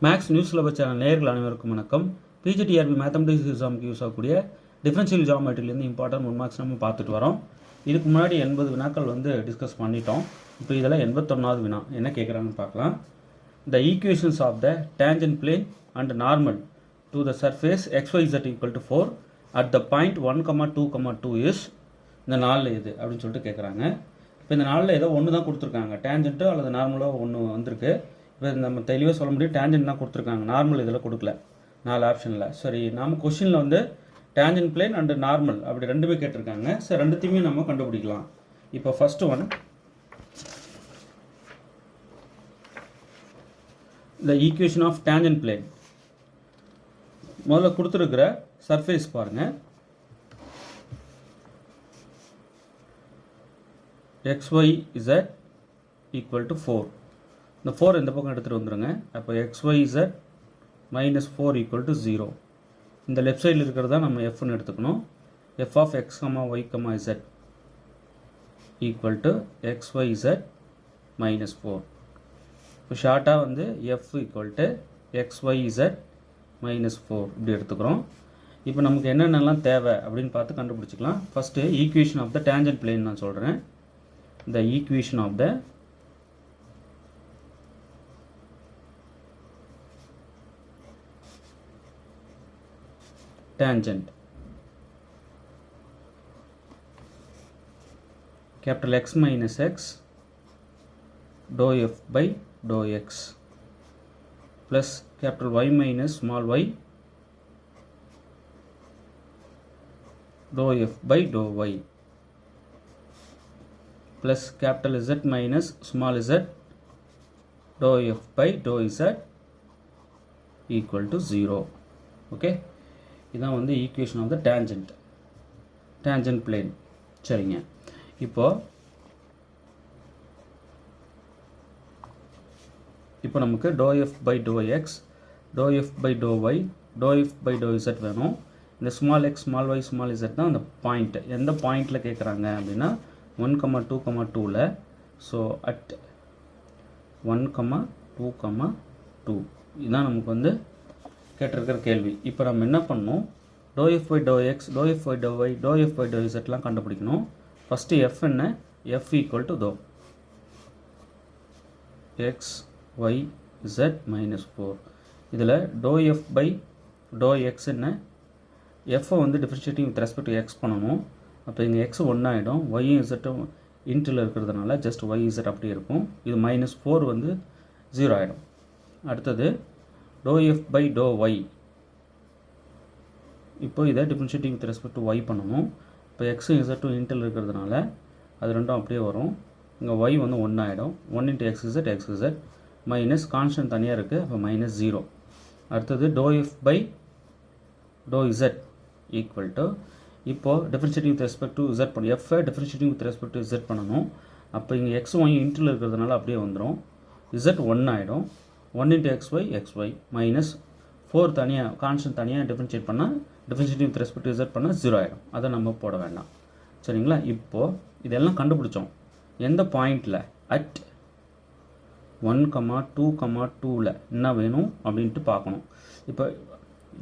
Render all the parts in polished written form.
Maths news syllabus channel நேயர்கள் அனைவருக்கும் வணக்கம். பிஜிடிஆர்பி மேத்தமெட்டிக்ஸ் எக்ஸாமுக்கு யூஸ் ஆகக்கூடிய டிஃபரன்ஷியல் ஜியோமெட்ரிலேருந்து இம்பார்ட்டன்ட் 1 மார்க்ஸ் நம்ம பார்த்துட்டு வரோம். இதுக்கு முன்னாடி 80 வினாக்கள் டிஸ்கஸ் பண்ணிட்டோம். இப்போ இதில் 81வது வினா என்ன கேட்குறாங்கன்னு பார்க்கலாம். The equations of the tangent plane and normal to the surface xyz equal to 4 at the point 1,2,2 is இந்த நாளில் எது அப்படின்னு சொல்லிட்டு கேட்குறாங்க. இப்போ இந்த நாளில் ஏதோ ஒன்று தான் கொடுத்துருக்காங்க, டேஞ்சன்ட்டு அல்லது நார்மலாக ஒன்று வந்திருக்கு. இப்போ நம்ம தெளிவாக சொல்ல முடியும், டேஞ்சன்ட் தான் கொடுத்துருக்காங்க, நார்மல் இதில் கொடுக்கல 4 ஆப்ஷனில். சரி, நம்ம கொஸ்டினில் டேஞ்சன்ட் பிளேன் அண்டு நார்மல் அப்படி ரெண்டுமே கேட்டிருக்காங்க. சரி, ரெண்டுத்தையுமே நம்ம கண்டுபிடிக்கலாம். இப்போ first one, the equation of tangent plane. முதல்ல கொடுத்துருக்கிற சர்ஃபேஸ் பாருங்கள், xyz ஈக்குவல் டு 4. இந்த 4 இந்த பக்கம் எடுத்துகிட்டு வந்துடுங்க. அப்போ xyz மைனஸ் 4 ஈக்குவல் டு 0. இந்த லெஃப்ட் சைடில் இருக்கிறது தான் நம்ம எஃப்னு எடுத்துக்கணும். F of X comma Y comma Z equal to xyz minus 4. இப்போ ஷார்ட்டாக F equal to xyz minus 4 இப்படி எடுத்துக்கிறோம். இப்போ நமக்கு என்னென்னலாம் தேவை அப்படின்னு பார்த்து கண்டுபிடிச்சிக்கலாம். First equation of the tangent plane நான் சொல்கிறேன். the equation of the tangent, capital X minus X dou F by dou X plus capital Y minus small y dou F by dou Y plus capital Z minus small z dou F by dou Z equal to 0. Okay, இதான் equation of the tangent plane. சரிங்க, இப்போ நமக்கு dou F by dou X, dou F by dou Y, dou F by dou Z வேணும். இந்த small x small y small z தான் அந்த point. எந்த பாயிண்டில் கேட்குறாங்க அப்படின்னா 1,2,2ல. ஸோ அட் 1,2,2 இதுதான் நமக்கு கேட்டிருக்கிற கேள்வி. இப்போ நம்ம என்ன பண்ணணும், dou F by dou X, dou F by dou Y, dou F by dou Zலாம் கண்டுபிடிக்கணும். ஃபஸ்ட்டு F என்ன, F equal to dou X Y Z minus 4. இதில் dou F by dou X என்ன, F differentiating with respect to X பண்ணணும். அப்போ இங்கே X 1 ஆகிடும், ஒய்யும் இசட்டும் இன்ட்டில் இருக்கிறதுனால just Y Z அப்படியே இருக்கும். இது மைனஸ் 4 0 ஆகிடும். அடுத்தது dou F by dou Y. இப்போ இதை differentiating with respect to y பண்ணணும். இப்போ எக்ஸும் இசட்டும் இன்ட்டில் இருக்கிறதுனால அது ரெண்டும் அப்படியே வரும். இங்கே ஒய் 1 ஆகிடும். 1 into x z minus constant தனியாக இருக்குது, அப்போ மைனஸ் 0. அடுத்தது dou F by dou Z equal to, இப்போது differentiating with respect to Z பண்ணணும். F differentiating with respect to Z பண்ணணும். அப்போ இங்கே எக்ஸ் ஒய் இன்ட்டில் இருக்கிறதுனால அப்படியே வந்துடும். Z 1 ஆகிடும். 1 into xy மைனஸ் 4 தனியாக கான்ஸ்டன்ட் தனியாக டிஃபரன்ஷியேட் பண்ணால் differentiating with respect to Z பண்ணால் 0 ஆகிடும். அதை நம்ம போட வேண்டாம். சரிங்களா, இப்போது இதெல்லாம் கண்டுபிடிச்சோம். எந்த பாயிண்டில், அட் 1,2,2ல் என்ன வேணும் அப்படின்ட்டு பார்க்கணும். இப்போ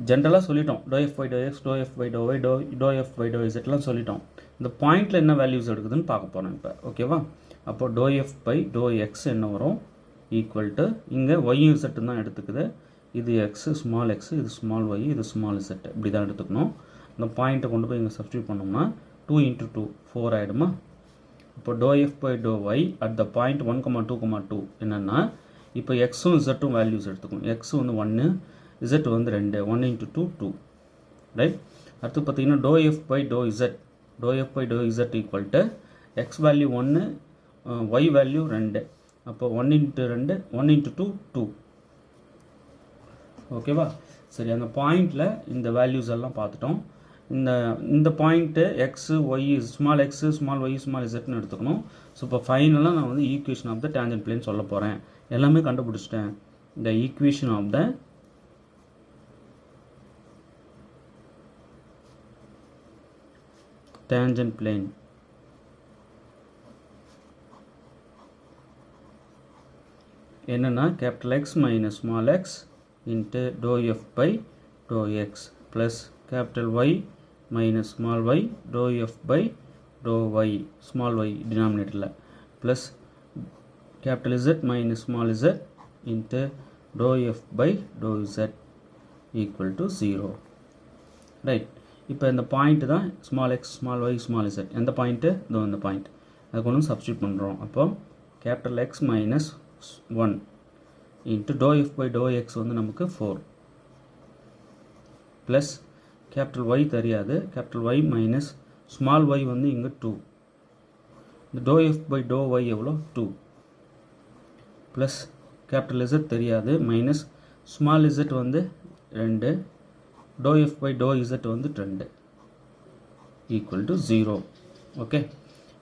ஜென்ரலாக சொல்லிட்டோம், dou F by dou X, dou F by dou Y, dou F by dou Zலாம் சொல்லிட்டோம். இந்த பாயிண்டில் என்ன வேல்யூஸ் எடுக்குதுன்னு பார்க்க போகிறோம் இப்போ. ஓகேவா, அப்போ dou F by dou X என்ன வரும், ஈக்குவல் டு, இங்கே ஒய்யும் Z தான் எடுத்துக்குது. இது X ஸ்மால் x, இது ஸ்மால் y, இது ஸ்மால் z இப்படி தான் எடுத்துக்கணும். இந்த பாயிண்ட்டை கொண்டு போய் இங்கே சப்ஸ்டியூட் பண்ணோம்னா 2 into 2 4 ஆகிடுமா. இப்போ dou F by dou Y at the point 1,2,2 என்னென்னா, இப்போ எக்ஸும் Z வேல்யூஸ் எடுத்துக்கணும். X 1, Z 2, 1 into 2 2, right. அடுத்து பார்த்தீங்கன்னா dou F by dou Z, dou F by dou Z equal to X value 1, Y value 2, அப்போ 1 into 2, 1 into 2 2. ஓகேவா, சரி. அந்த பாயிண்டில் இந்த வேல்யூஸ் எல்லாம் பார்த்துட்டோம். இந்த point X Y small x small Y small இசட்னு எடுத்துக்கணும். ஸோ இப்போ ஃபைனலாக நான் equation of the tangent plane சொல்ல போகிறேன். எல்லாமே கண்டுபிடிச்சிட்டேன். இந்த equation of the tangent plane என்னன்னா capital X minus small x into dou f by dou x plus capital Y minus small y dou f by dou y small y denominator plus capital Z minus small z into dou f by dou z equal to 0. Right. இப்போ இந்த point தான் small x small y small z. எந்த point? இதோ இந்த point. அது கொண்டு substitute பண்ணுறோம். அப்போ capital x minus 1 into dou f by dou x வந்து நமக்கு 4 plus capital Y தெரியாது, capital Y minus small y வந்து இங்கே 2. இந்த dou f by dou y எவ்வளோ? 2 plus capital Z தெரியாது minus small z வந்து 2, dou f by dou z வந்து 2 equal to 0. ஓகே,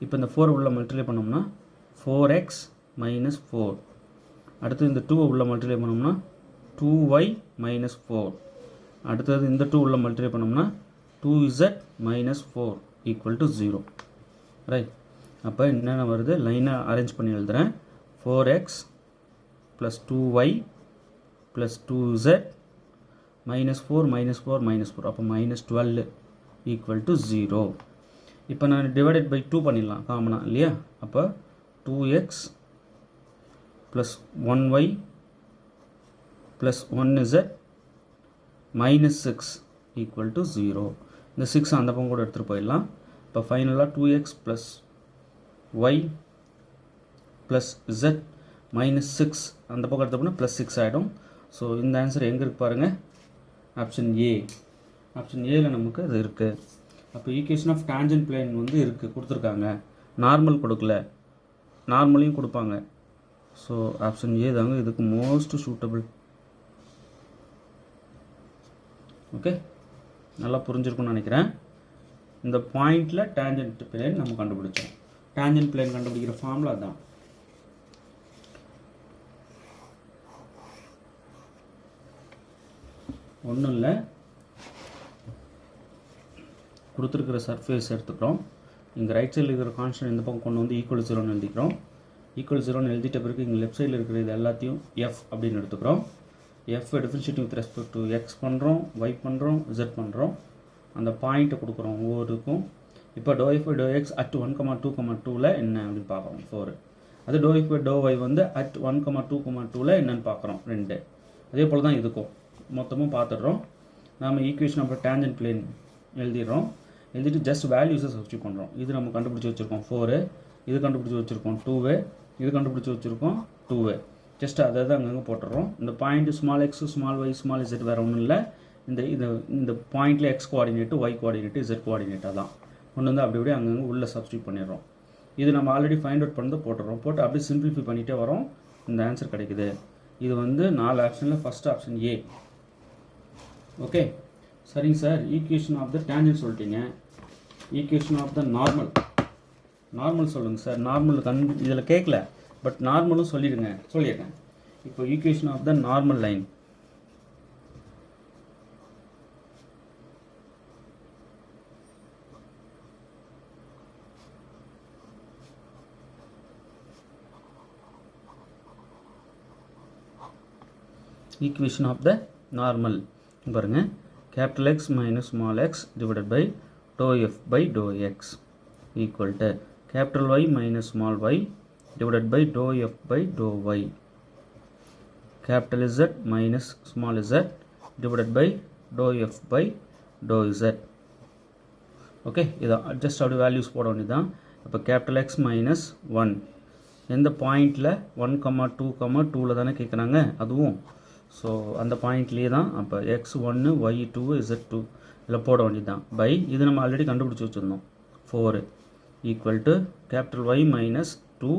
இப்போ இந்த 4 உள்ள மல்டிப்ளை பண்ணோம்னா 4x minus 4. அடுத்து இந்த 2 உள்ள மல்டிப்ளை பண்ணோம்னா 2y minus 4. அடுத்தது இந்த 2 உள்ள மல்டிப்ளை பண்ணோம்னா 2z minus 4 equal to 0. Right, அப்போ என்னென்ன வருது? லைனை அரேஞ்ச் பண்ணி எழுதுகிறேன். 4x plus 2y plus 2z minus 4 minus 4 minus 4. அப்போ minus 12 equal to 0. இப்போ நான் டிவைடட் பை 2 பண்ணிடலாம் காமனாக இல்லையா? அப்போ 2x plus 1y plus 1z minus 6 equal to 0. இந்த 6 அந்த பக்கம் கூட எடுத்துகிட்டு போயிடலாம். இப்போ ஃபைனலாக 2x plus y plus z minus 6 அந்த பக்கம் எடுத்தோம்னா plus 6 ஆகிடும். ஸோ இந்த ஆன்சர் எங்கே இருக்கு பாருங்கள்? Option A. ஆப்ஷன் ஏல நமக்கு அது இருக்குது. அப்போ ஈக்குவேஷன் ஆஃப் டேஞ்சன்ட் பிளேன் வந்து இருக்குது, கொடுத்துருக்காங்க. நார்மல் கொடுக்கல, நார்மலையும் கொடுப்பாங்க. ஸோ ஆப்ஷன் ஏ தாங்க இதுக்கு மோஸ்ட் சூட்டபிள். ஓகே, நல்லா புரிஞ்சிருக்கும்னு நினைக்கிறேன். இந்த பாயிண்டில் டேஞ்சன்ட் பிளேன் நம்ம கண்டுபிடிச்சோம். டேஞ்சன்ட் பிளேன் கண்டுபிடிக்கிற ஃபார்முலா தான். ஒன்றும் இல்லை, கொடுத்துருக்கிற சர்ஃபேஸ் எடுத்துக்கிறோம். இங்கே ரைட் சைடில் இருக்கிற கான்ஸ்டன்ட் இந்த பக்கம் கொண்டு வந்து ஈக்குவல் 0ன்னு எழுதிக்கிறோம். ஈக்குவல் 0ன்னு எழுதிட்ட பிறகு இங்கே லெஃப்ட் சைடில் இருக்கிற இது எல்லாத்தையும் எஃப் அப்படின்னு எடுத்துக்கிறோம். F differentiating with respect to X பண்ணுறோம், ஒய் பண்ணுறோம், z பண்ணுறோம். அந்த பாயிண்ட்டை கொடுக்குறோம் ஒவ்வொருக்கும். இப்போ dou f by dou x at 1,2,2ல் என்ன அப்படின்னு பார்க்குறோம் 4. அது dou f by dou y வந்து at 1,2,2ல் என்னன்னு பார்க்குறோம் 2. அதே போல் தான் இதுக்கும் மொத்தமும் பார்த்துடுறோம். நாம் ஈக்குவேஷன் ஆஃப் டேஞ்சன்ட் பிளேன் எழுதிடுறோம். எழுதிட்டு ஜஸ்ட் வேல்யூஸை சப்ஸ்டிட்யூட் பண்ணுறோம். இது நம்ம கண்டுபிடிச்சி வச்சுருக்கோம் 4, இது கண்டுபிடிச்சி வச்சுருக்கோம் 2, இது கண்டுபிடிச்சி வச்சுருக்கோம் 2. ஜஸ்ட் அதை தான் அங்கங்கே போட்டுடுறோம். இந்த point small x small Y small z வேறு ஒன்றும் இல்லை. இந்த பாயிண்டில் x coordinate y coordinate z கோஆர்டினேட்டாக தான் ஒன்று வந்து அப்படி அங்கங்கே உள்ளே சப்ஸ்டிட்யூட் பண்ணிடுறோம். இது நம்ம ஆல்ரெடி ஃபைண்ட் அவுட் பண்ணி போட்டுடுறோம். போட்டு அப்படியே சிம்பிளிஃபை பண்ணிகிட்டே வரோம். இந்த ஆன்சர் கிடைக்குது. இது வந்து 4 ஆப்ஷனில் ஃபஸ்ட் ஆப்ஷன் ஏ. ஓகே, சரிங்க sir. Equation of the tangent சொல்லிட்டீங்க. ஈக்குவேஷன் ஆஃப் த நார்மல் சொல்லுங்கள் சார். நார்மல் இதில் கேட்கல, பட் நார்மலும் சொல்லிடுறேன். இப்போ equation of the normal line. Equation of the normal பாருங்க. Capital X minus small x divided by dou f by dou x equal to capital Y minus small y divided by dou f by dou y. Capital Z minus small z divided by dou f by dou z. Okay, இதான் adjust of values போட வேண்டியதான். இப்போ capital X minus 1 எந்த பாயிண்டில் 1,2,2ல் தானே கேட்குறாங்க அதுவும். So அந்த பாயிண்ட்லேயே தான். அப்போ x1 y2 z2 இதில் போட வேண்டியதுதான். பை இது நம்ம ஆல்ரெடி கண்டுபிடிச்சி வச்சுருந்தோம் 4 equal to capital Y minus 2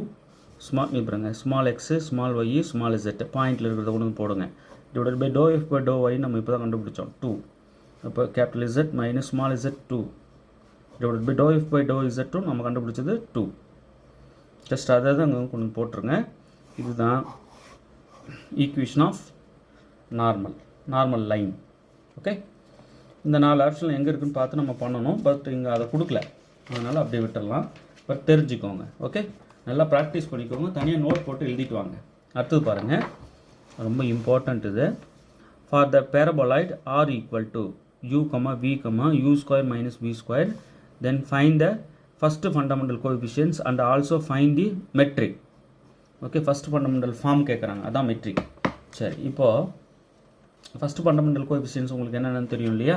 small x small Y small z பாயிண்டில் இருக்கிறத கொண்டு வந்து போடுங்க. Divided by dou f by dou y நம்ம இப்போ தான் கண்டுபிடிச்சோம் 2. அப்போ capital Z minus small z 2 divided by dou f by dou z2 நம்ம கண்டுபிடிச்சது 2. ஜஸ்ட் அதை தான் அங்கே கொண்டு போட்டுருங்க. இதுதான் equation of normal line. Okay, இந்த 4 ஆப்ஷன் எங்கே இருக்குன்னு பார்த்து நம்ம பண்ணணும். பட் இங்கே அதை கொடுக்கல, அதனால் அப்படியே விட்டுடலாம். பட் தெரிஞ்சுக்கோங்க. ஓகே, நல்லா ப்ராக்டிஸ் பண்ணிக்கோங்க. தனியாக நோட் போட்டு எழுதிட்டு வாங்க. அடுத்தது பாருங்கள், ரொம்ப இம்பார்ட்டண்ட் இது. for the paraboloid r equal to u comma v comma u square minus v square, then find the first fundamental coefficients and also find the metric. Okay, first fundamental form கேட்குறாங்க, அதான் matric. சரி, இப்போது first fundamental coefficients உங்களுக்கு என்னென்னு தெரியும் இல்லையா?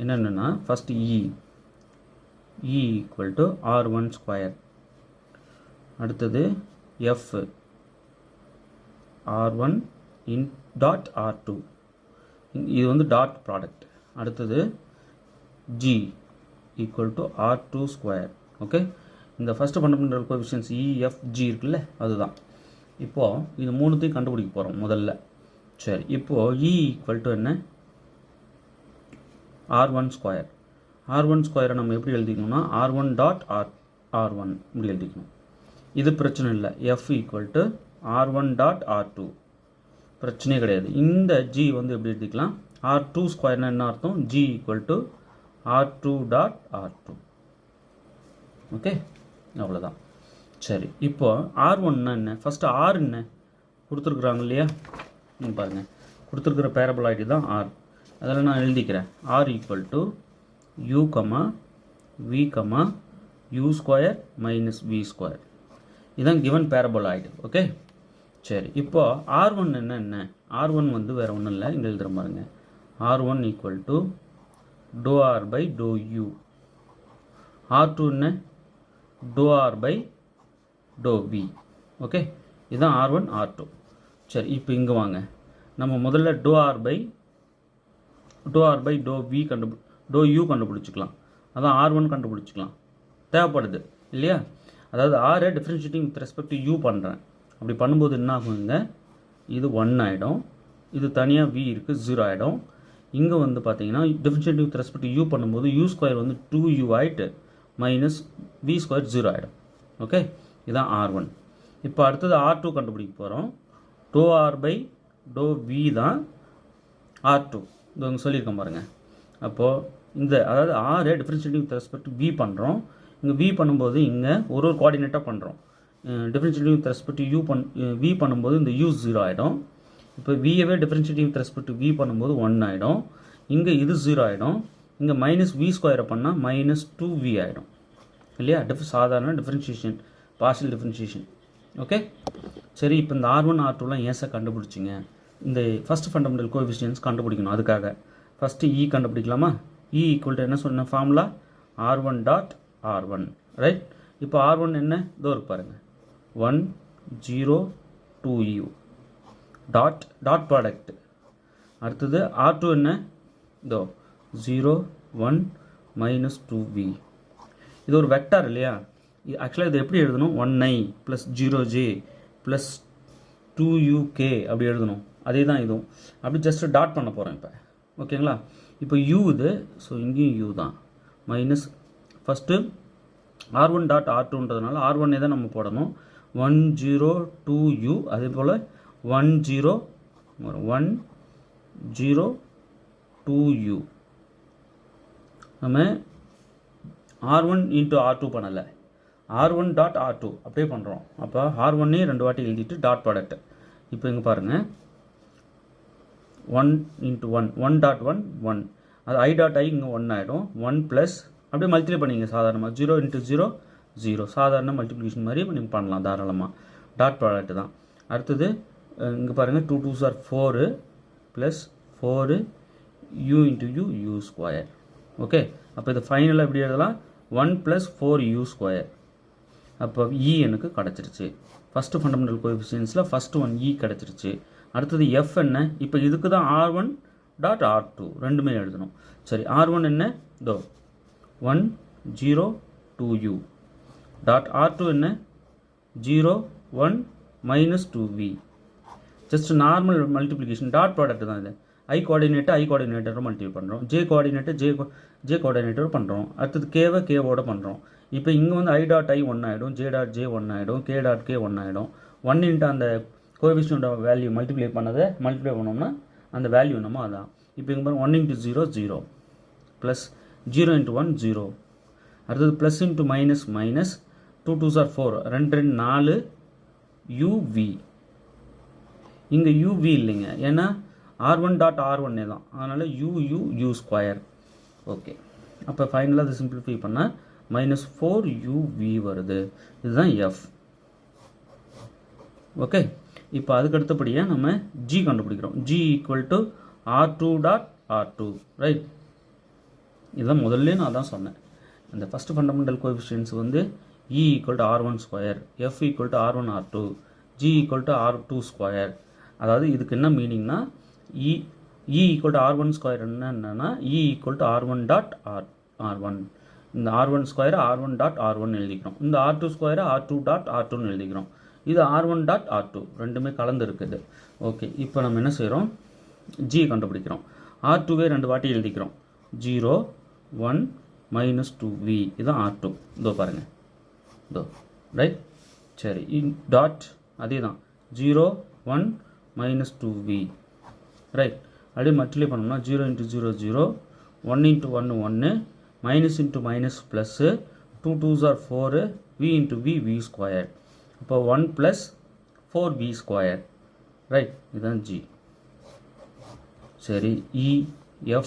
என்னென்னா first E equal to r1 square, அடுத்தது F r1 in dot r2, இது வந்து டாட் ப்ராடக்ட். அடுத்தது g equal to r2 square. Okay, இந்த ஃபஸ்ட்டு ஃபண்டமெண்டல் கோஎஃபிஷியன்ஸ் EFG இருக்குல்ல, அதுதான். இப்போது இது மூணுத்தையும் கண்டுபிடிக்க போகிறோம் முதல்ல. சரி, இப்போது E ஈக்குவல் டு என்ன? r1 square. r1 ஸ்கொயரை நம்ம எப்படி எழுதிக்கணும்னா r1 டாட் r1 இப்படி எழுதிக்கணும். இது பிரச்சனை இல்லை. F equal to r1 dot r2 பிரச்சனையே கிடையாது. இந்த G வந்து எப்படி எழுதிக்கலாம்? r2 ஸ்கொயர்னா என்ன அர்த்தம்? G equal to r2 dot r2. Okay, அவ்வளோதான். சரி, இப்போ r1னா என்ன? ஃபஸ்ட்டு r என்ன கொடுத்துருக்குறாங்க இல்லையா? நீங்கள் பாருங்கள், கொடுத்துருக்குற பேரபலாய்டு தான் r. அதில் நான் எழுதிக்கிறேன் r equal to u comma v comma u square minus v square. இதுதான் கிவன் பேரபலாய்டு. ஓகே, சரி, இப்போது r1 என்ன? r1 வந்து வேறு ஒன்றும் இல்லை, இங்கே எழுதுகிற பாருங்க. r1 equal to dou R by dou U. r2 என்ன? Dou R by dou V. Okay, இதுதான் r1 r2. சரி, இப்போ இங்கே வாங்க, நம்ம முதல்ல dou R by dou V dou U கண்டுபிடிச்சிக்கலாம். அதான் r1 கண்டுபிடிச்சிக்கலாம், தேவைப்படுது இல்லையா? அதாவது ஆரை differentiating with respect to U பண்ணுறேன். அப்படி பண்ணும்போது என்ன ஆகுங்க? இது 1 ஆகிடும், இது தனியாக v இருக்குது 0 ஆகிடும். இங்கே வந்து பார்த்தீங்கன்னா differentiating with respect to you பண்ணும்போது u ஸ்கொயர் வந்து 2u ஆகிட்டு மைனஸ் v ஸ்கொயர் 0 ஆகிடும். ஓகே, இதுதான் r1. இப்போ அடுத்தது r2 கண்டுபிடிக்க போகிறோம். Dou R by dou v தான் r2. இது அவங்க சொல்லியிருக்கோம் பாருங்கள். அப்போது இந்த அதாவது ஆரை டிஃப்ரென்ஷியேட்டிங் வித் ரெஸ்பெக்ட் வி பண்ணுறோம். இங்கே வி பண்ணும்போது இங்கே ஒரு கோஆர்டினேட்டாக பண்ணுறோம். Differentiating with respect u v பண்ணும்போது இந்த u 0 ஆகிடும். இப்போ வியவே டிஃப்ரென்ஷியேட்டிங் வித் ரெஸ்பெக்ட் வி பண்ணும்போது 1 ஆகிடும். இங்கே இது 0 ஆகிடும். இங்கே மைனஸ் வி ஸ்கொயரை பண்ணால் மைனஸ் 2v ஆகிடும் இல்லையா? சாதாரண டிஃப்ரென்ஷியேஷன், பார்ஷியல் டிஃப்ரென்ஷியேஷன். ஓகே, சரி, இப்போ இந்த r1 r2லாம் ஏன் சார் கண்டுபிடிச்சிங்க? இந்த ஃபஸ்ட் ஃபண்டமெண்டல் கோஎஃபிஷியன்ஸ் கண்டுபிடிக்கணும். அதுக்காக first E கண்டுபிடிக்கலாமா? E equal to என்ன சொன்ன formula? r1 dot r1. Right, இப்போ r1 என்ன? இதோ இருக்கு பாருங்கள், 1 0 2u டாட் ப்ராடக்ட். அடுத்தது r2 என்ன? இதோ 0 1 மைனஸ் 2v. இது ஒரு வெக்டார் இல்லையா? ஆக்சுவலாக இது எப்படி எழுதணும்? 1i plus 0j plus 2uk அப்படி எழுதணும். அதே தான் இதுவும். அப்படி ஜஸ்ட்டு டாட் பண்ண போகிறேன் இப்போ. ஓகேங்களா? இப்போ u இது, ஸோ இங்கேயும் u தான். Minus first r1 dot r2ன்றதுனால r1 தான் நம்ம போடணும். 1 0 2u, அதே போல் 1 0 2u. நம்ம r1 இன்ட்டு r2 பண்ணலை, r1 டாட் r2 அப்படியே பண்ணுறோம். அப்போ r1 2 வாட்டி எழுதிட்டு டாட் ப்ராடக்ட். இப்போ இங்கே பாருங்கள், 1 இன்ட்டு 1 டாட் 1 அது i டாட் i இங்கே 1 ஆகிடும். 1 ப்ளஸ் அப்படியே மல்டிப்ளை பண்ணிங்க சாதாரணமாக. 0 இன்ட்டு 0 0, சாதாரண மல்டிப்ளிகேஷன் மாதிரி நீங்கள் பண்ணலாம் தாராளமாக. டாட் ப்ராடக்ட் தான். அடுத்தது இங்கே பாருங்கள், 2 2s are 4 plus 4 u into u square. Okay, அப்போ இது ஃபைனலாக எப்படி எழுதலாம்? 1 ப்ளஸ் 4u ஸ்கொயர். அப்போ E எனக்கு கிடச்சிருச்சு. ஃபஸ்ட்டு ஃபண்டமெண்டல் கோஎஃபிஷியன்ஸில் ஃபஸ்ட்டு ஒன் E கிடச்சிருச்சு. அடுத்தது F என்ன? இப்போ இதுக்கு தான் r1 டாட் r2 ரெண்டுமே எழுதணும். சரி, r1 என்ன? இதோ 1 0 2u டாட் r2 என்ன? 0 1 minus 2v. Just normal multiplication, dot product தான் இது. I கோஆர்டினேட்டரை மல்டிப்ளை பண்ணுறோம், J கோஆர்டினேட்டர் பண்ணுறோம். அடுத்தது கேவை கேவோட பண்ணுறோம். இப்போ இங்கே வந்து i டாட் i 1 ஆகிடும், J டாட் J 1 ஆகிடும், K டாட் K 1 ஆகிடும். 1 இன்ட்டு அந்த கோஎஃபிஷியன்ட் வேல்யூ மல்டிப்ளை பண்ணோம்னா அந்த வேல்யூ நம்ம அதான். இப்போ இங்கே பாருங்கள், 1 இன்ட்டு 0 0 ப்ளஸ் 0 இன்ட்டு 1 0. அடுத்தது plus into minus 2 2s are 4 2 2 4 uv. இங்கே uv இல்லைங்க, ஏன்னா r1 டாட் r1 தான், அதனால் u ஸ்கொயர். ஓகே, அப்போ ஃபைனலாக அதை சிம்பிளிஃபை பண்ணால் -4uv வருது. இதுதான் f. ஓகே, இப்போ அதுக்கு அடுத்தபடியாக நம்ம g கண்டுபிடிக்கிறோம். g equal to r2 dot r2, right. இதுதான் முதல்ல நான் தான் சொன்னேன். இந்த ஃபஸ்ட்டு ஃபண்டமெண்டல் கோஎஃபிஷியன்ஸ் வந்து e equal to r1 square, f equal to r1 r2, g equal to r2 square. அதாவது இதுக்கு என்ன மீனிங்னா e equal to r1 square என்னன்னா e equal to r1 dot r1. இந்த r1 square r1 dot r1 எழுதிக்கிறோம். இந்த r2 square r2 dot r2 எழுதிக்கிறோம். இது r1 dot r2 ரெண்டுமே கலந்து இருக்குது. ஓகே, இப்போ நம்ம என்ன செய்கிறோம், g கண்டுபிடிக்கிறோம். r2வே 2 வாட்டி எழுதிக்கிறோம். 0 1 -2v, இதுதான் r2. இதோ பாருங்கள், இதோ ரைட். சரி, டாட் அதே தான் 0 1 -2v, ரைட். அப்படியே மல்டிப்ளை பண்ணோம்னா 0 × 0 0, 1 × 1 1, minus into minus plus, 2 2s are 4, v × v square. இப்போ 1 + 4v ஸ்கொயர், ரைட். இதுதான் g. சரி, e f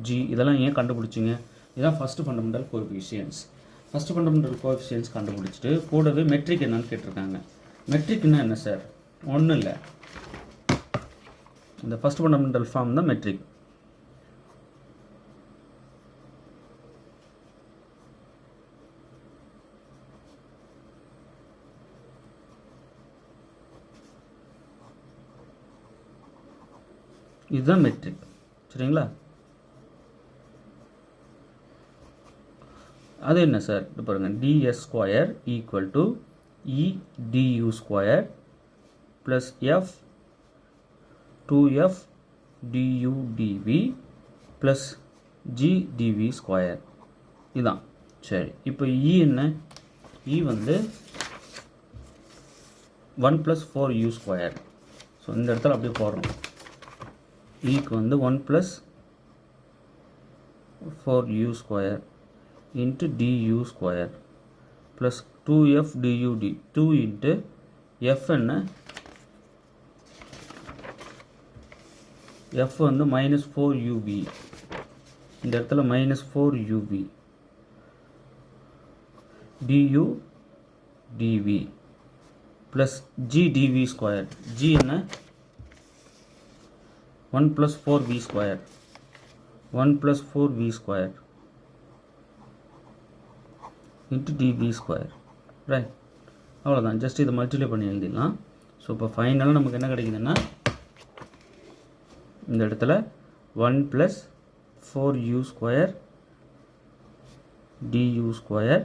g இதெல்லாம் ஏன் கண்டுபிடிச்சிங்க? இதுதான் first fundamental coefficients. First fundamental coefficients கண்டுபிடிச்சிட்டு கூடவே மெட்ரிக் என்னன்னு கேட்டிருக்காங்க. மெட்ரிக்னா என்ன சார்? ஒன்றும் இல்லை, இந்த ஃபஸ்ட் ஃபண்டமெண்டல் ஃபார்ம் தான் மெட்ரிக். இதுதான் மெட்ரிக், சரிங்களா? அது என்ன சார்? இது பாருங்கள், ds square equal to e du square plus f 2f du dv plus g dv square. இதுதான். சரி, இப்போ e என்ன? e வந்து 1 + 4u ஸ்கொயர். ஸோ இந்த இடத்துல அப்படியே போடுறோம். ஈக்கு வந்து 1 + 4u square into du square plus 2f du d 2 into f என்ன? f வந்து -4uv, இந்த இடத்துல -4uv du dv plus g dv square. g என்ன? 1 + 4v square, 1 + 4v square into dv square, right. அவ்வளோதான், ஜஸ்ட் இதை மல்டிப்ளை பண்ணி எழுதிடலாம். So இப்போ ஃபைனலாக நமக்கு என்ன கிடைக்குதுன்னா, இந்த இடத்துல 1 + 4u ஸ்கொயர் du ஸ்கொயர்,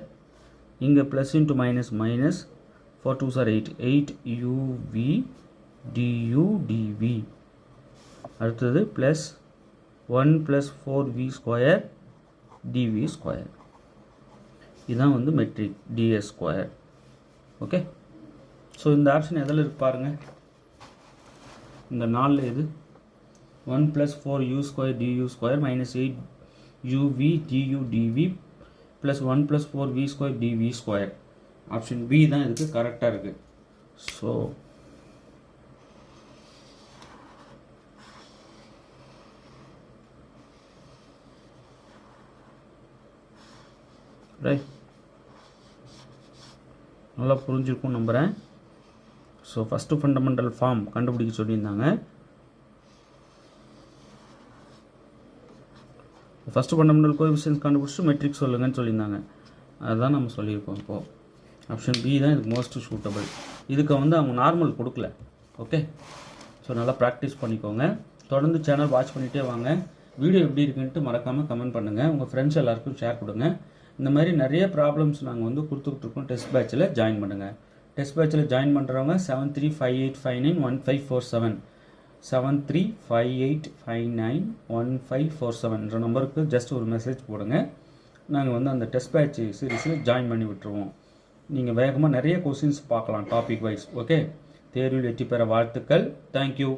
இங்கே plus into minus minus, 4 2s are 8, 8uv du dv. அடுத்தது plus 1 + 4v square dv square. இதுதான் வந்து metric ds square. Okay, so இந்த ஆப்ஷன் எதில் இருக்கு பாருங்கள், இந்த 4ல் எது? 1 + 4u square du square minus 8uv du dv plus 1 + 4v square dv square. Option B தான் இதுக்கு கரெக்டாக இருக்குது. ஸோ ரைட், நல்லா புரிஞ்சிருக்கும் நம்புகிறேன். ஸோ ஃபஸ்ட்டு ஃபண்டமெண்டல் ஃபார்ம் கண்டுபிடிக்க சொல்லியிருந்தாங்க. ஃபஸ்ட்டு ஃபண்டமெண்டல் கோஎஃபிஷியன்ட்ஸ் கண்டுபிடிச்சிட்டு மெட்ரிக் சொல்லுங்கன்னு சொல்லியிருந்தாங்க. அதுதான் நம்ம சொல்லியிருக்கோம். இப்போது ஆப்ஷன் பி தான் இதுக்கு மோஸ்ட் சூட்டபிள். இதுக்கு வந்து அவங்க நார்மல் கொடுக்கல. ஓகே, ஸோ நல்லா ப்ராக்டிஸ் பண்ணிக்கோங்க. தொடர்ந்து சேனல் வாட்ச் பண்ணிகிட்டே வாங்க. வீடியோ எப்படி இருக்குன்ட்டு மறக்காமல் கமெண்ட் பண்ணுங்கள். உங்கள் ஃப்ரெண்ட்ஸ் எல்லாருக்கும் ஷேர் கொடுங்க. இந்த மாதிரி நிறைய ப்ராப்ளம்ஸ் நாங்கள் வந்து கொடுத்துட்ருக்கோம். டெஸ்ட் பேட்சில் ஜாயின் பண்ணுங்கள். டெஸ்ட் பேட்சில் ஜாயின் பண்ணுறவங்க 7358591547 7358591547 நம்பருக்கு ஜஸ்ட் ஒரு மெசேஜ் போடுங்க. நாங்கள் வந்து அந்த டெஸ்ட் பேட்ச் சீரீஸில் ஜாயின் பண்ணி விட்டுருவோம். நீங்கள் வேகமாக நிறைய கொஸ்டின்ஸ் பார்க்கலாம் டாபிக் வைஸ். ஓகே, தேர்வில் வெற்றி பெற வாழ்த்துக்கள். தேங்க்யூ.